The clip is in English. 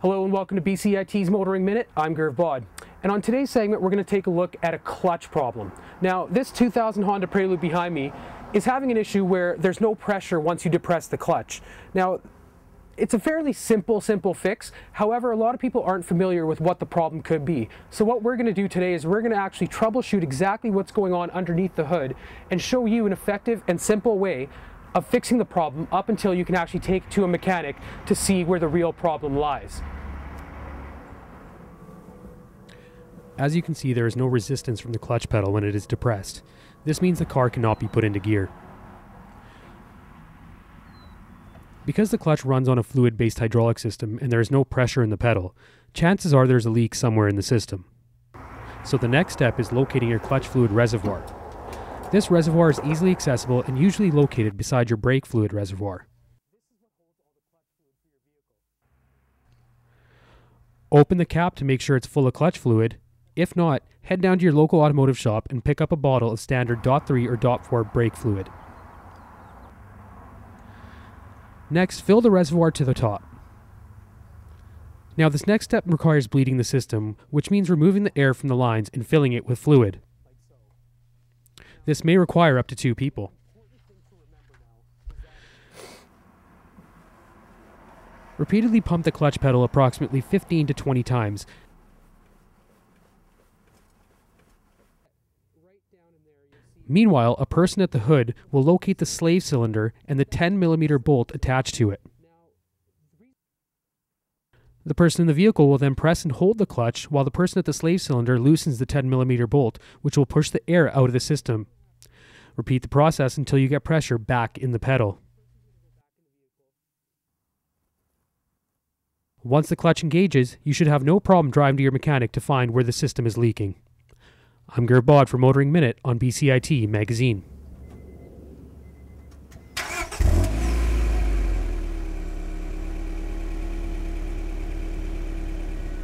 Hello and welcome to BCIT's Motoring Minute. I'm Gurv Badh. And on today's segment, we're going to take a look at a clutch problem. Now, this 2000 Honda Prelude behind me is having an issue where there's no pressure once you depress the clutch. Now, it's a fairly simple fix. However, a lot of people aren't familiar with what the problem could be. So what we're going to do today is we're going to actually troubleshoot exactly what's going on underneath the hood and show you an effective and simple way of fixing the problem up until you can actually take it to a mechanic to see where the real problem lies. As you can see, there is no resistance from the clutch pedal when it is depressed. This means the car cannot be put into gear. Because the clutch runs on a fluid-based hydraulic system and there is no pressure in the pedal, chances are there's a leak somewhere in the system. So the next step is locating your clutch fluid reservoir. This reservoir is easily accessible and usually located beside your brake fluid reservoir. Open the cap to make sure it's full of clutch fluid. If not, head down to your local automotive shop and pick up a bottle of standard .3 or .4 brake fluid. Next, fill the reservoir to the top. Now this next step requires bleeding the system, which means removing the air from the lines and filling it with fluid. This may require up to 2 people. Repeatedly pump the clutch pedal approximately 15 to 20 times. Meanwhile, a person at the hood will locate the slave cylinder and the 10mm bolt attached to it. The person in the vehicle will then press and hold the clutch while the person at the slave cylinder loosens the 10mm bolt, which will push the air out of the system. Repeat the process until you get pressure back in the pedal. Once the clutch engages, you should have no problem driving to your mechanic to find where the system is leaking. I'm Gurv Badh for Motoring Minute on BCIT Magazine.